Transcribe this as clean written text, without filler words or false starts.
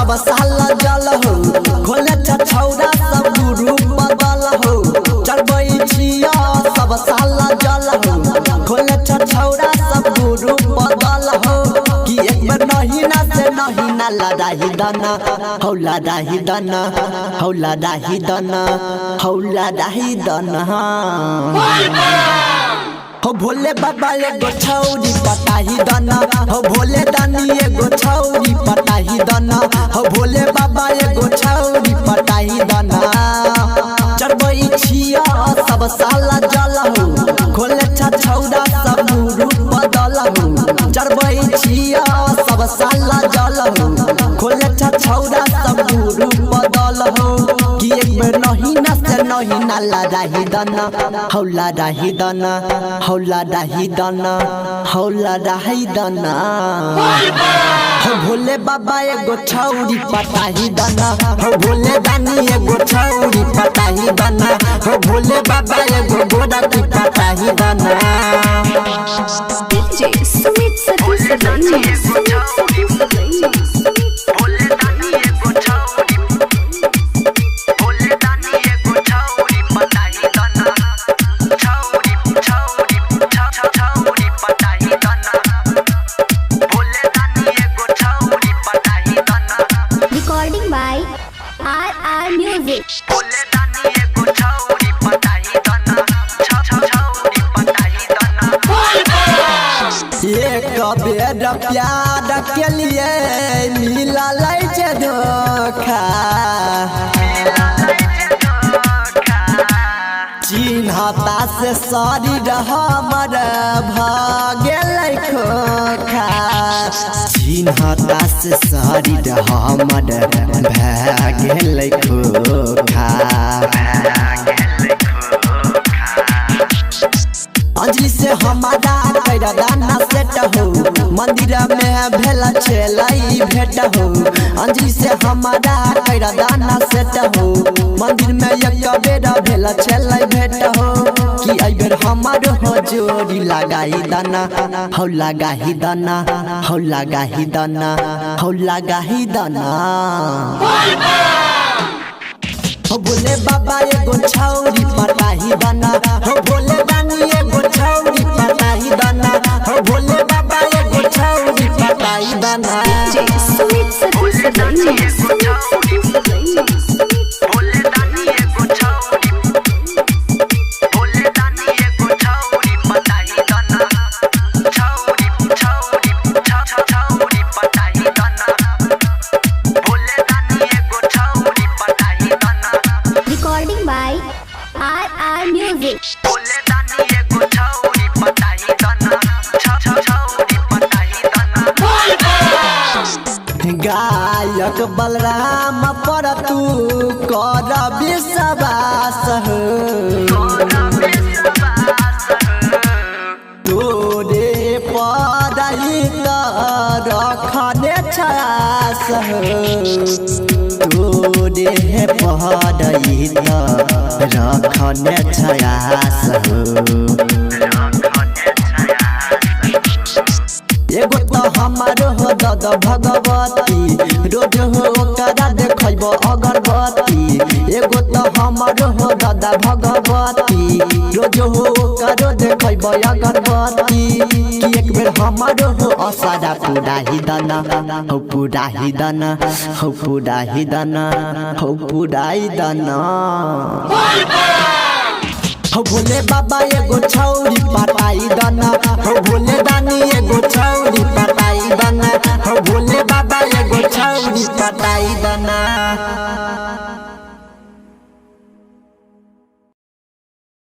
सब साल जल हो खोले छौड़ा सब गुरु बदल हो चढ़बै छिया सब साल जल हो खोले छौड़ा सब गुरु बदल हो कि एक बार नहीं ना से नहीं ना लड़ाई दना हौला दाही दना हौला दाही दना हौला दाही दना हो भोले बाबा एगो छौरी पटाही दना हो भोले दानी एगो छौरी पटाही दना हो भोले बाबा एगो छौरी पटाही दना चढ़बै छिया सब साल जल हो खोले छौड़ा सब गुरु बदल हो चढ़बै छिया सब साल जल हो खोले छौड़ा सब गुरु बदल हो कि एक बेर नहीं ना से नहीं ना लड़ाही दना हौला दाही दना हौला दाही दना हौला दाही दना हो भोले बाबा एगो छौरी पटाही दना हो भोले दानी एगो छौरी पटाही दना हो भोले बाबा एगो गोरा की पटाही दना DJ Sumit Satish Recording by RR Music. एक बेर प्यार के लिए मिला लै छै धोखा चिन्हता से शरीर हमर भागेलै खोखा चिन्हता से शरीर हमर भागेलै खोखा अंजलि से हमारा कैरा गाना सेट हो मंदिर में भेला छलै भेट हो अंजलि से हमारा कैरा गाना सेट हो मंदिर में एक बेर भेला छलै भेट हो कि एहि बेर हमर हो जोड़ी लगाई दना हौ लगाही दना हौ लगाही दना हौ लगाही दना हो भोले बाबा एगो छौरी पटाही दना हो भोले दानी एगो छौरी पटाही दना हो भोले बाबा एगो छौरी पटाही दना DJ Sumit Satish Recording by RR Music. गायक बलराम पर तू कर विश्वास हो तोरे पढ़ाई रखने छास हो तोरे पढ़ाई रखने छास हो एगो तो हमारो हो दद भगवती रोज हो ओकरा देखब अगरबत्ती एगो तो हमारो हो दादा भगवती रोज हो ओकरो देखब अगरबत्ती कि एक बेर हमारो हो असारा पुराही दना हो पुराही दना हो पुराही दना हो पुराही दना हो भोले बाबा एगो छौरी पटाई दना हो भोले